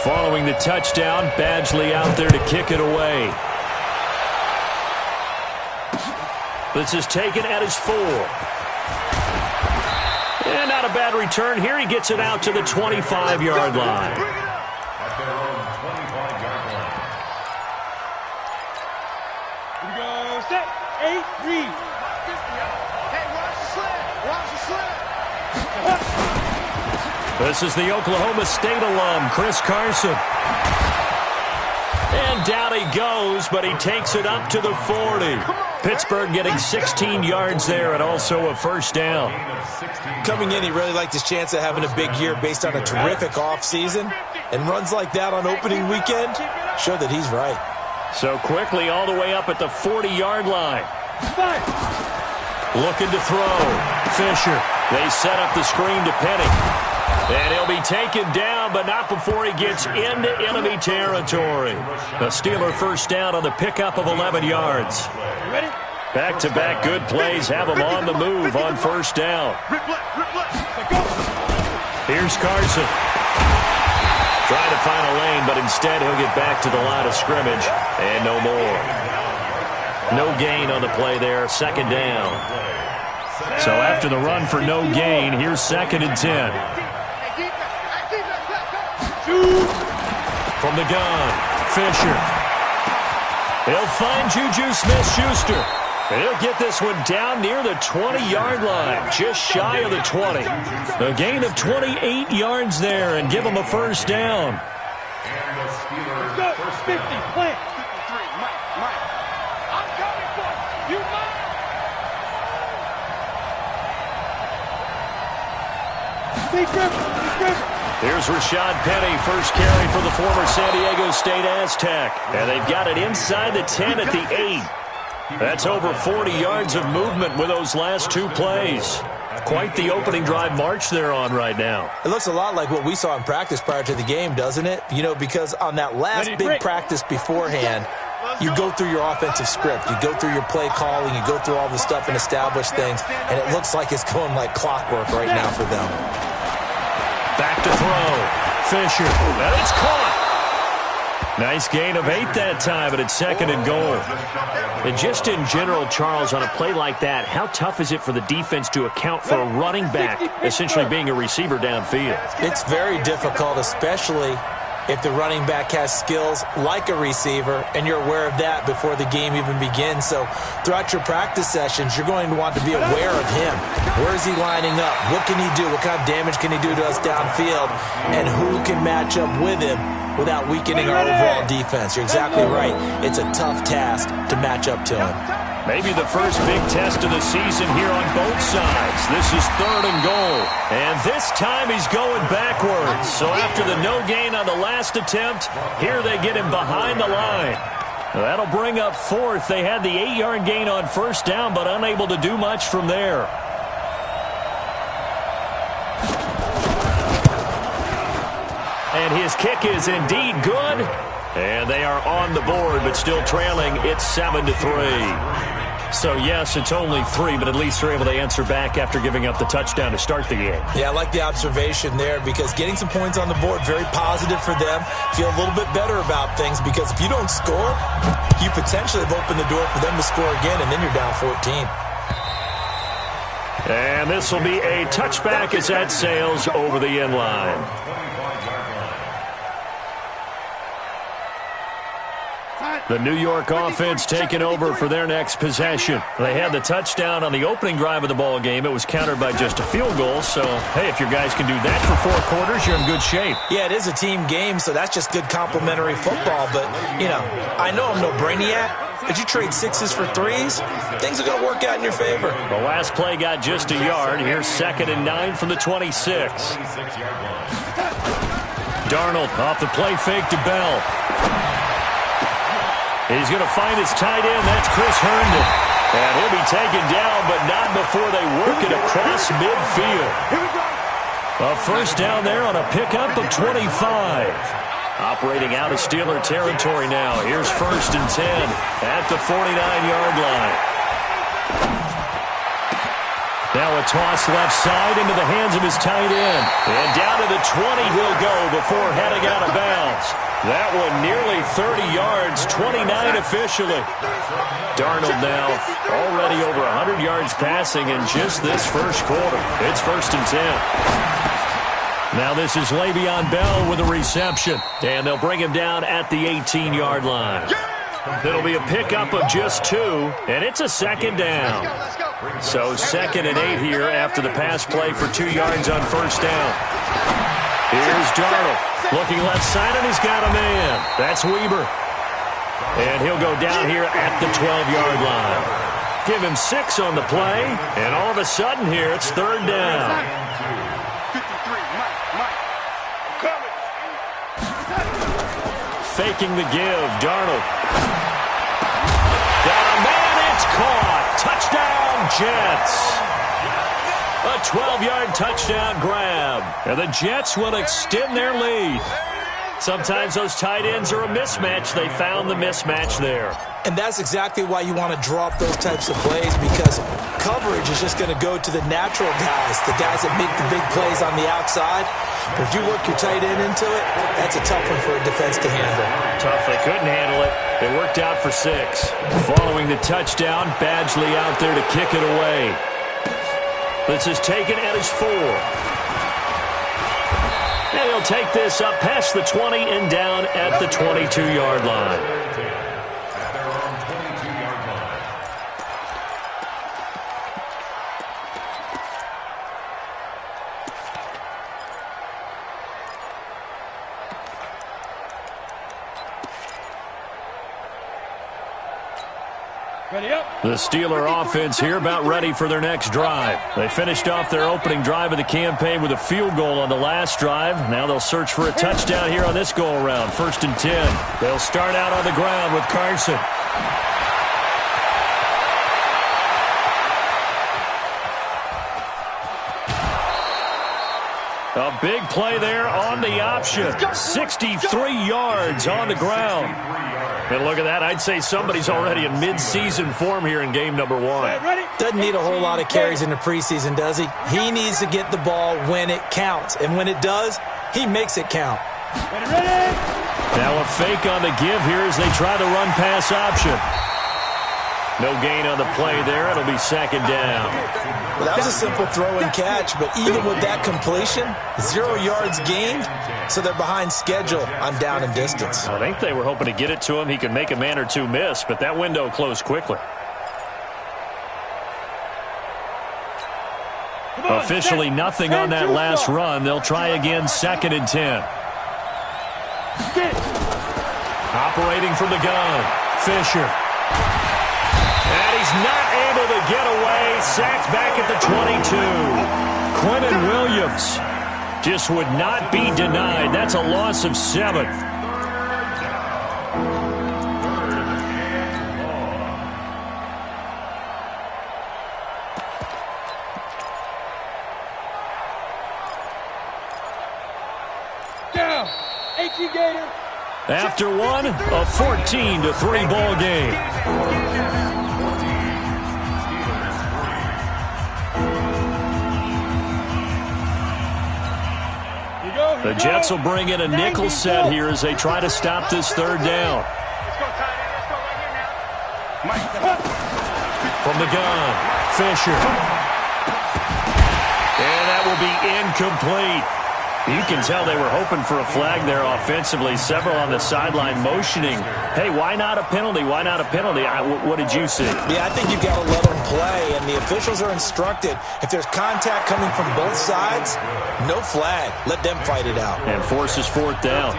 Following the touchdown, Badgley out there to kick it away. This is taken at his 4. And not a bad return here. He gets it out to the 25-yard line. At their own 25-yard line. Here we go. Set. 8, read. Hey, watch the sled. Watch the sled. This is the Oklahoma State alum, Chris Carson. And down he goes, but he takes it up to the 40. Pittsburgh getting 16 yards there and also a first down. Coming in, he really liked his chance of having a big year based on a terrific offseason. And runs like that on opening weekend show that he's right. So quickly all the way up at the 40-yard line. Looking to throw. Fisher. They set up the screen to Penny. And he'll be taken down, but not before he gets into enemy territory. The Steeler first down on the pickup of 11 yards. Back-to-back good plays have him on the move on first down. Here's Carson. Trying to find a lane, but instead he'll get back to the line of scrimmage. And no more. No gain on the play there, second down. So after the run for no gain, here's 2nd and 10. From the gun, Fisher. He'll find Juju Smith-Schuster. And he'll get this one down near the 20-yard line, just shy of the 20. A gain of 28 yards there and give him a first down. And the Steelers Go. first 50, down. plant. 53, Mike. I'm coming for you. You might. Big Griffin. Here's Rashad Penny, first carry for the former San Diego State Aztec. And they've got it inside the 10 at the 8. That's over 40 yards of movement with those last 2 plays. Quite the opening drive march they're on right now. It looks a lot like what we saw in practice prior to the game, doesn't it? You know, because on that last big practice beforehand, you go through your offensive script. You go through your play calling. You go through all the stuff and establish things. And it looks like it's going like clockwork right now for them. Back to throw. Fisher. And it's caught. Nice gain of 8 that time, but it's 2nd and goal. And just in general, Charles, on a play like that, how tough is it for the defense to account for a running back essentially being a receiver downfield? It's very difficult, especially if the running back has skills like a receiver, and you're aware of that before the game even begins. So throughout your practice sessions, you're going to want to be aware of him. Where is he lining up? What can he do? What kind of damage can he do to us downfield? And who can match up with him without weakening our overall defense? You're exactly right. It's a tough task to match up to him. Maybe the first big test of the season here on both sides. This is 3rd and goal. And this time he's going backwards. So after the no gain on the last attempt, here they get him behind the line. That'll bring up 4th. They had the 8-yard gain on first down, but unable to do much from there. And his kick is indeed good. And they are on the board, but still trailing. It's 7-3. So, yes, it's only 3, but at least they're able to answer back after giving up the touchdown to start the game. Yeah, I like the observation there because getting some points on the board, very positive for them. Feel a little bit better about things because if you don't score, you potentially have opened the door for them to score again, and then you're down 14. And this will be a touchback as that sails over the end line. The New York offense taking over for their next possession. They had the touchdown on the opening drive of the ball game. It was countered by just a field goal. So, hey, if your guys can do that for 4 quarters, you're in good shape. Yeah, it is a team game, so that's just good complimentary football. But, you know, I know I'm no brainiac, but you trade 6s for 3s, things are going to work out in your favor. The last play got just a yard. Here's 2nd and 9 from the 26. Darnold off the play fake to Bell. He's going to find his tight end. That's Chris Herndon. And he'll be taken down, but not before they work it across midfield. A first down there on a pickup of 25. Operating out of Steeler territory now. Here's 1st and 10 at the 49-yard line. Now a toss left side into the hands of his tight end. And down to the 20 he'll go before heading out of bounds. That one nearly 30 yards, 29 officially. Darnold now already over 100 yards passing in just this first quarter. It's 1st and 10. Now this is Le'Veon Bell with a reception. And they'll bring him down at the 18-yard line. It'll be a pickup of just 2, and it's a 2nd down. So 2nd and 8 here after the pass play for 2 yards on 1st down. Here's Darnold looking left side, and he's got a man. That's Weber. And he'll go down here at the 12-yard line. Give him 6 on the play, and all of a sudden here it's 3rd down. Faking the give, Darnold. Got a man, it's caught. Touchdown, Jets. A 12-yard touchdown grab. And the Jets will extend their lead. Sometimes those tight ends are a mismatch. They found the mismatch there. And that's exactly why you want to draw up those types of plays, because coverage is just going to go to the natural guys, the guys that make the big plays on the outside. But if you work your tight end into it, that's a tough one for a defense to handle. Tough. They couldn't handle it. It worked out for 6. Following the touchdown, Badgley out there to kick it away. This is taken at his 4. And he'll take this up past the 20 and down at the 22-yard line. The Steeler offense here about ready for their next drive. They finished off their opening drive of the campaign with a field goal on the last drive. Now they'll search for a touchdown here on this go-around. 1st and 10. They'll start out on the ground with Carson. A big play there on the option. 63 yards on the ground. And look at that. I'd say somebody's already in mid-season form here in game number 1. Doesn't need a whole lot of carries in the preseason, does he? He needs to get the ball when it counts. And when it does, he makes it count. Now a fake on the give here as they try the run-pass option. No gain on the play there. It'll be 2nd down. Well, that was a simple throw and catch, but even with that completion, 0 yards gained, so they're behind schedule on down and distance. I think they were hoping to get it to him. He could make a man or 2 miss, but that window closed quickly. Officially nothing on that last run. They'll try again, 2nd and 10. Operating from the gun, Fisher. And he's not able to get away. Sacked back at the 22. Quentin Williams just would not be denied. That's a loss of 7. Down. 18 Gator. After one, a 14-3 ball game. The Jets will bring in a nickel set here as they try to stop this 3rd down. From the gun, Fisher. And that will be incomplete. You can tell they were hoping for a flag there offensively. Several on the sideline motioning. Hey, why not a penalty? Why not a penalty? What did you see? Yeah, I think you've got to let them play, and the officials are instructed. If there's contact coming from both sides, no flag. Let them fight it out. And forces 4th down.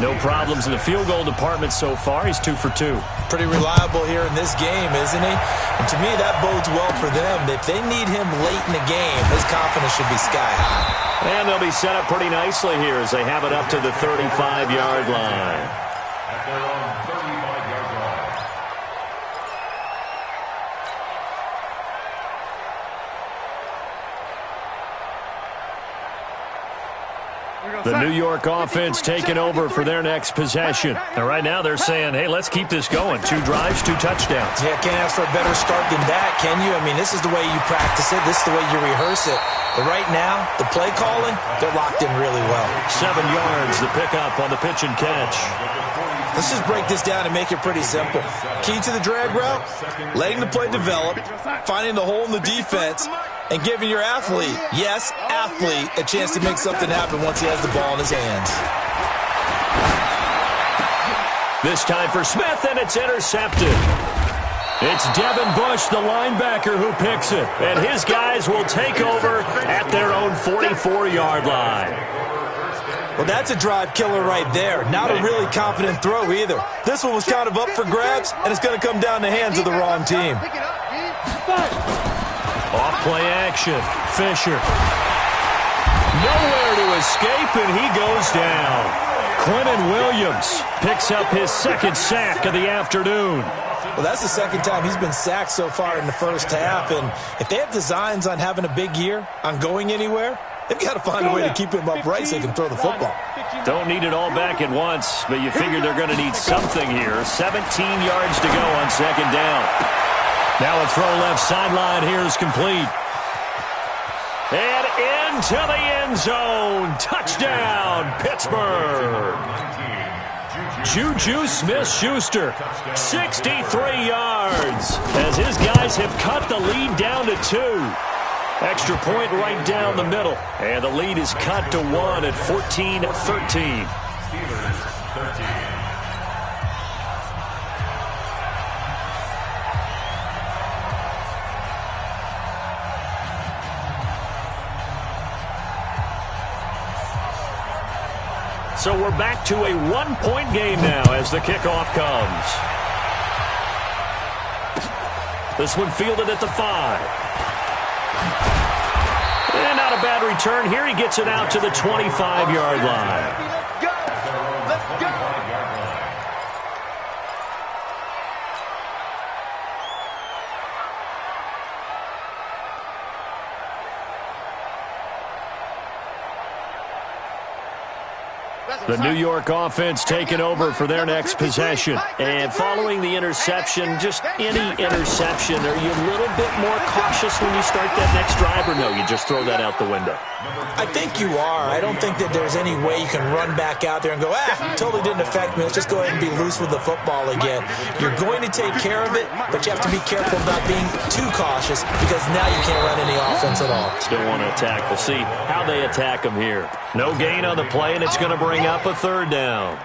No problems in the field goal department so far. He's 2 for 2. Pretty reliable here in this game, isn't he? And to me, that bodes well for them. If they need him late in the game, his confidence should be sky high. And they'll be set up pretty nicely here as they have it up to the 35-yard line. At their own 35-yard line. The New York offense taking over for their next possession. And right now they're saying, hey, let's keep this going. 2 drives, 2 touchdowns. Yeah, can't ask for a better start than that, can you? I mean, this is the way you practice it. This is the way you rehearse it. But right now, the play calling, they're locked in really well. 7 yards, the pickup on the pitch and catch. Let's just break this down and make it pretty simple. Key to the drag route, letting the play develop, finding the hole in the defense, and giving your athlete, yes, athlete, a chance to make something happen once he has the ball in his hands. This time for Smith, and it's intercepted. It's Devin Bush, the linebacker, who picks it. And his guys will take over at their own 44-yard line. Well, that's a drive killer right there. Not a really confident throw either. This one was kind of up for grabs, and it's going to come down the hands of the wrong team. Off-play action. Fisher. Nowhere to escape, and he goes down. Quentin Williams picks up his 2nd sack of the afternoon. Well, that's the 2nd time he's been sacked so far in the first half, and if they have designs on having a big year, on going anywhere, they've got to find a way to keep him upright so they can throw the football. Don't need it all back at once, but you figure they're going to need something here. 17 yards to go on 2nd down. Now a throw left sideline here is complete. And into the end zone. Touchdown, Pittsburgh. Juju Smith-Schuster, 63 yards, as his guys have cut the lead down to 2. Extra point right down the middle, and the lead is cut to 1 at 14-13. So we're back to a 1-point game now as the kickoff comes. This one fielded at the 5. And not a bad return here. He gets it out to the 25-yard line. Let's go. The New York offense taking over for their next possession. And following the interception, just any interception, are you a little bit more cautious when you start that next drive, or no, you just throw that out the window? I think you are. I don't think that there's any way you can run back out there and go, totally didn't affect me. Let's just go ahead and be loose with the football again. You're going to take care of it, but you have to be careful about being too cautious because now you can't run any offense at all. Still want to attack. We'll see how they attack them here. No gain on the play, and it's going to bring up a 3rd down.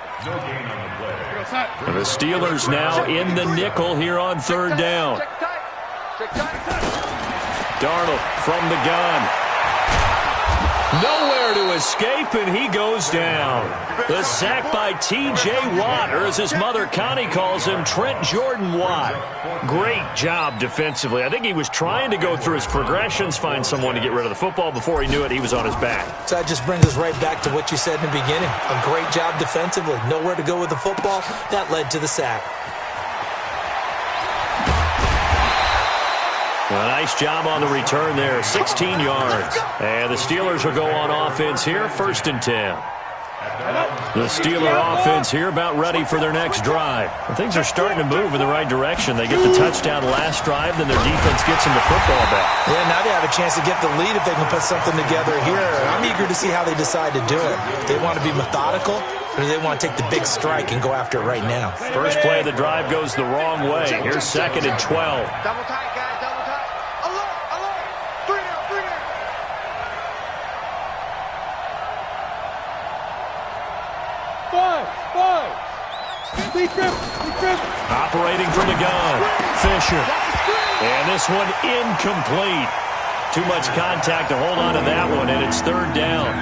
And the Steelers now in the nickel here on 3rd down. Darnold from the gun. Nowhere to escape, and he goes down. The sack by T.J. Watt, or as his mother Connie calls him, Trent Jordan Watt. Great job defensively. I think he was trying to go through his progressions, find someone to get rid of the football. Before he knew it, he was on his back. So that just brings us right back to what you said in the beginning. A great job defensively. Nowhere to go with the football. That led to the sack. Well, nice job on the return there, 16 yards. And the Steelers will go on offense here, 1st and 10. The Steeler offense here about ready for their next drive. And things are starting to move in the right direction. They get the touchdown last drive, then their defense gets them the football back. Yeah, now they have a chance to get the lead if they can put something together here. I'm eager to see how they decide to do it. They want to be methodical, or do they want to take the big strike and go after it right now? First play of the drive goes the wrong way. Here's 2nd and 12. Double tight, guys. Double tight. Alert. 3 down. 3 down. Five. Lead grip. Operating from the gun. Fisher. And this one incomplete. Too much contact to hold on to that one, and it's 3rd down.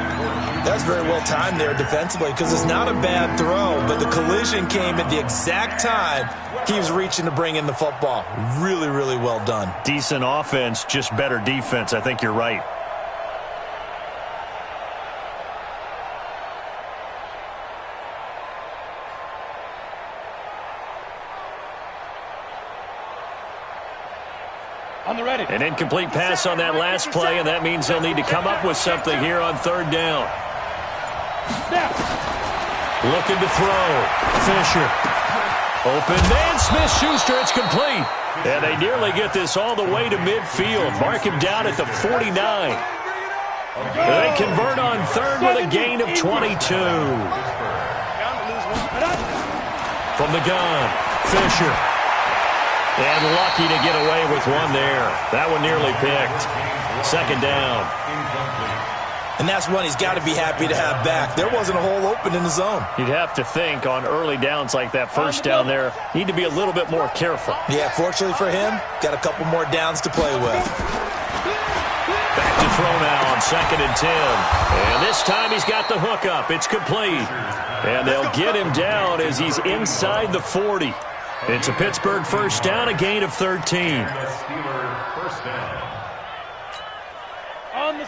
That's very well timed there defensively because it's not a bad throw, but the collision came at the exact time he was reaching to bring in the football. Really, really well done. Decent offense, just better defense. I think you're right. On the ready. An incomplete pass on that last play, and that means they'll need to come up with something here on 3rd down. Looking to throw. Fisher. Open man. Smith-Schuster. It's complete. And they nearly get this all the way to midfield. Mark him down at the 49. They convert on third with a gain of 22. From the gun. Fisher. And lucky to get away with one there. That one nearly picked. Second down. And that's one he's got to be happy to have back. There wasn't a hole open in the zone. You'd have to think on early downs like that first down there, need to be a little bit more careful. Yeah, fortunately for him, got a couple more downs to play with. Back to throw now on 2nd and 10. And this time he's got the hook up. It's complete. And they'll get him down as he's inside the 40. It's a Pittsburgh first down, a gain of 13.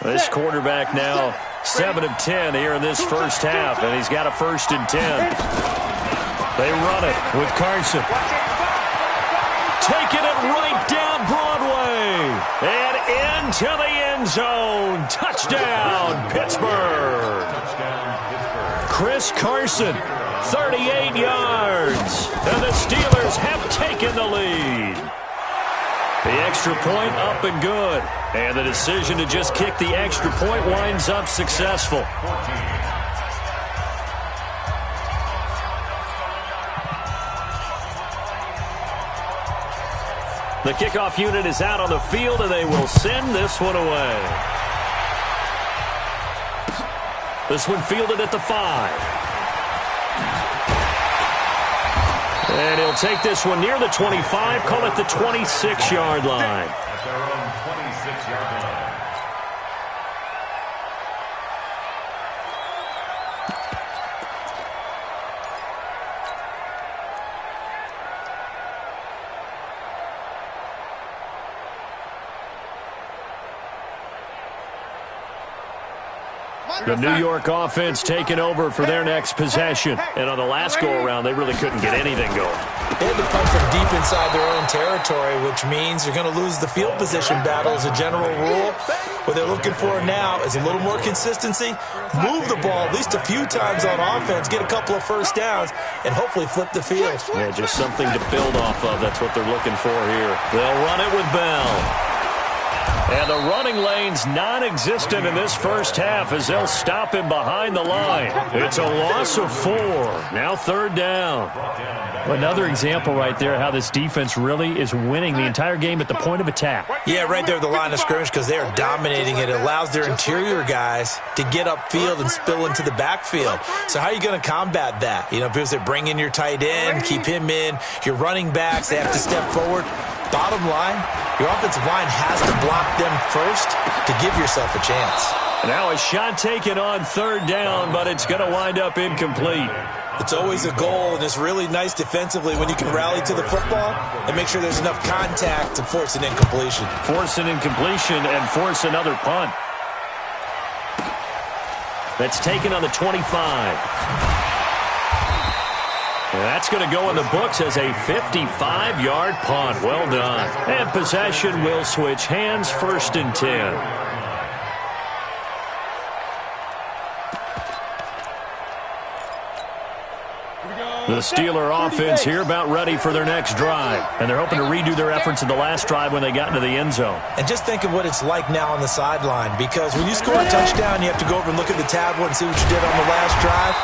This quarterback now 7 of 10 here in this first half, and he's got a 1st and 10. They run it with Carson. Taking it right down Broadway. And into the end zone. Touchdown, Pittsburgh. Chris Carson, 38 yards. And the Steelers have taken the lead. The extra point up and good. And the decision to just kick the extra point winds up successful. The kickoff unit is out on the field, and they will send this one away. This one fielded at the 5. And he'll take this one near the 25, call it the 26-yard line. At their own 26-yard line. The New York offense taking over for their next possession. And on the last go-around, they really couldn't get anything going. They had to punt from deep inside their own territory, which means you're going to lose the field position battle as a general rule. What they're looking for now is a little more consistency, move the ball at least a few times on offense, get a couple of first downs, and hopefully flip the field. Yeah, just something to build off of. That's what they're looking for here. They'll run it with Bell. And the running lane's non-existent in this first half as they'll stop him behind the line. It's a loss of 4. Now 3rd down. Another example right there how this defense really is winning the entire game at the point of attack. Yeah, right there at the line of scrimmage because they are dominating it. It allows their interior guys to get upfield and spill into the backfield. So how are you going to combat that? You know, because they bring in your tight end, keep him in. Your running backs, they have to step forward. Bottom line, your offensive line has to block them first to give yourself a chance. Now a shot taken on 3rd down, but it's going to wind up incomplete. It's always a goal, and it's really nice defensively when you can rally to the football and make sure there's enough contact to force an incompletion. Force an incompletion and force another punt. That's taken on the 25. That's going to go in the books as a 55-yard punt. Well done. And possession will switch hands, 1st and 10. The Steeler offense here about ready for their next drive. And they're hoping to redo their efforts in the last drive when they got into the end zone. And just think of what it's like now on the sideline, because when you score a touchdown, you have to go over and look at the tablet and see what you did on the last drive.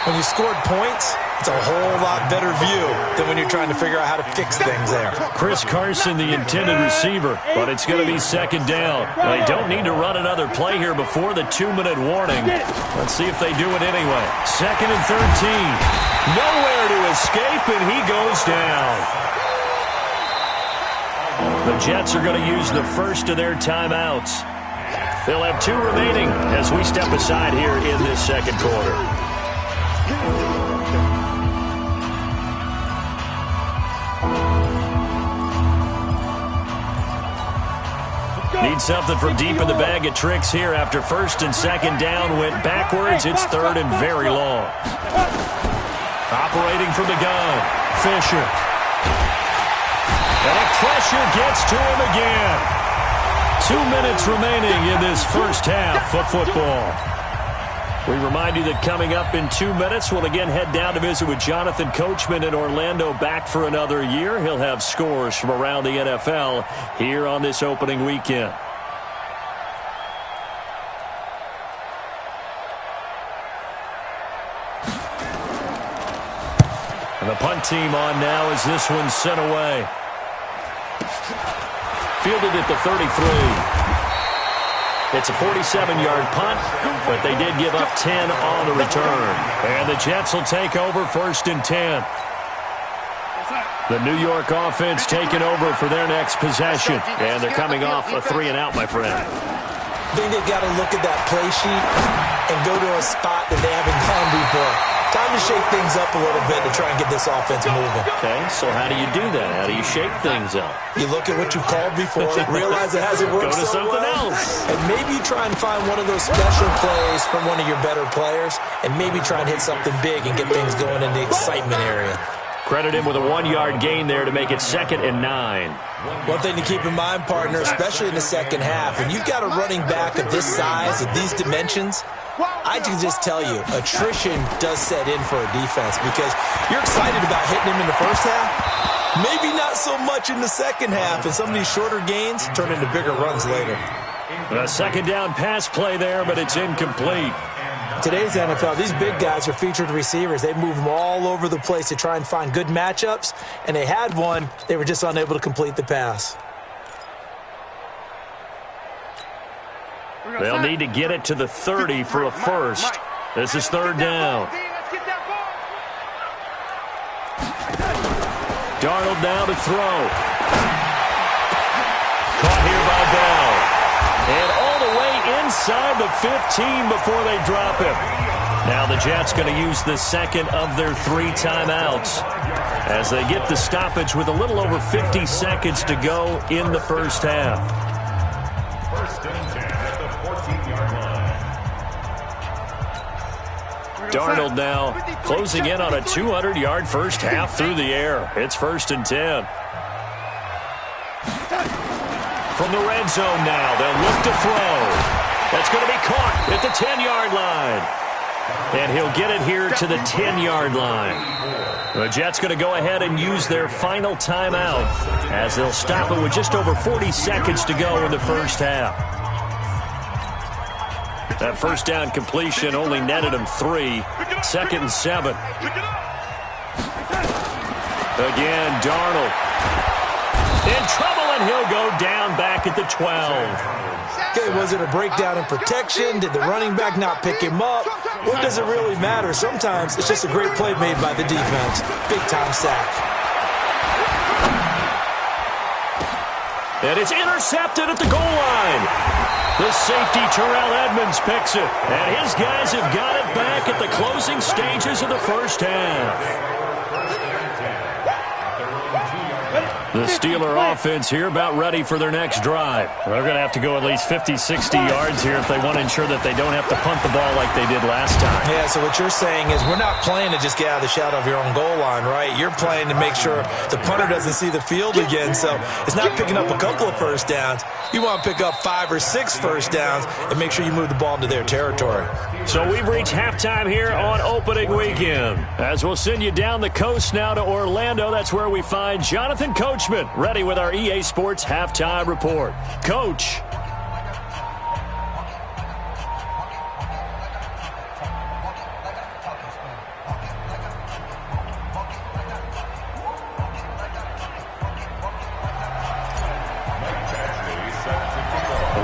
When you scored points, it's a whole lot better view than when you're trying to figure out how to fix things there. Chris Carson, the intended receiver, but it's going to be 2nd down. They don't need to run another play here before the 2-minute warning. Let's see if they do it anyway. 2nd and 13. Nowhere to escape, and he goes down. The Jets are going to use the first of their timeouts. They'll have 2 remaining as we step aside here in this second quarter. Need something from deep in the bag of tricks here after 1st and 2nd down went backwards. It's 3rd and very long. Operating from the gun, Fisher. And pressure gets to him again. 2 minutes remaining in this first half of football. We remind you that coming up in 2 minutes, we'll again head down to visit with Jonathan Coachman in Orlando, back for another year. He'll have scores from around the NFL here on this opening weekend. And the punt team on now as this one's sent away. Fielded at the 33. It's a 47-yard punt, but they did give up 10 on the return. And the Jets will take over 1st and 10. The New York offense taking over for their next possession. And they're coming off a 3-and-out, my friend. I think they've got to look at that play sheet and go to a spot that they haven't gone before. Time to shake things up a little bit to try and get this offense moving. Okay, so how do you do that? How do you shake things up? You look at what you called before, realize it hasn't worked Go to something else. And maybe you try and find one of those special plays from one of your better players, and maybe try and hit something big and get things going in the excitement area. Credit him with a 1-yard gain there to make it 2nd and 9. One thing to keep in mind, partner, especially in the second half, when you've got a running back of this size, of these dimensions, I can just tell you, attrition does set in for a defense because you're excited about hitting him in the first half. Maybe not so much in the second half, and some of these shorter gains turn into bigger runs later. A 2nd down pass play there, but it's incomplete. Today's NFL, these big guys are featured receivers. They move them all over the place to try and find good matchups, and they had one. They were just unable to complete the pass. They'll need to get it to the 30 for a first. This is 3rd down. Darnold now to throw. Caught here by Bell. And all the way inside the 15 before they drop him. Now the Jets going to use the 2nd of their 3 timeouts as they get the stoppage with a little over 50 seconds to go in the first half. 1st and 10 at the 14-yard line. Darnold now closing in on a 200-yard first half through the air. It's 1st and 10. From the red zone now, they'll look to throw. That's going to be caught at the 10-yard line. And he'll get it here to the 10-yard line. The Jets going to go ahead and use their final timeout as they'll stop it with just over 40 seconds to go in the first half. That first down completion only netted him 3. 2nd and 7. Again, Darnold. In trouble, and he'll go down back at the 12. Okay, was it a breakdown in protection? Did the running back not pick him up? What does it really matter? Sometimes it's just a great play made by the defense. Big-time sack. And it's intercepted at the goal line. The safety, Terrell Edmonds, picks it. And his guys have got it back at the closing stages of the first half. The Steeler offense here about ready for their next drive. They're going to have to go at least 50, 60 yards here if they want to ensure that they don't have to punt the ball like they did last time. Yeah, so what you're saying is we're not playing to just get out of the shadow of your own goal line, right? You're playing to make sure the punter doesn't see the field again. So it's not picking up a couple of first downs. You want to pick up 5 or 6 first downs and make sure you move the ball into their territory. So we've reached halftime here on opening weekend. As we'll send you down the coast now to Orlando, that's where we find Jonathan Coachman, ready with our EA Sports Halftime Report. Coach.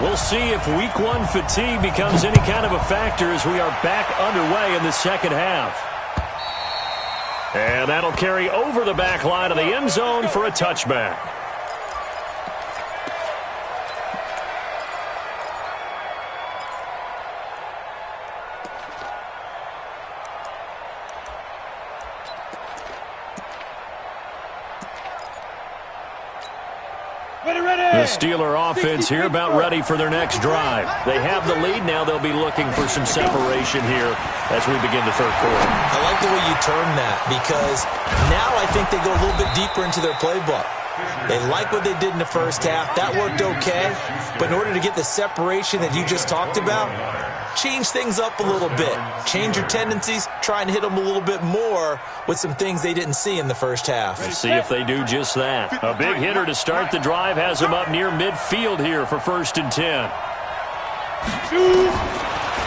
We'll see if week 1 fatigue becomes any kind of a factor as we are back underway in the second half. And that'll carry over the back line of the end zone for a touchback. The Steeler offense here about ready for their next drive. They have the lead. Now they'll be looking for some separation here as we begin the third quarter. I like the way you term that because now I think they go a little bit deeper into their playbook. They like what they did in the first half. That worked okay. But in order to get the separation that you just talked about, change things up a little bit. Change your tendencies. Try and hit them a little bit more with some things they didn't see in the first half. We'll see if they do just that. A big hitter to start the drive has him up near midfield here for 1st and 10.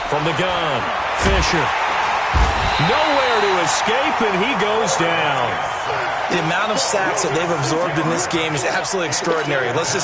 From the gun, Fisher. Nowhere to escape, and he goes down. The amount of sacks that they've absorbed in this game is absolutely extraordinary. Let's just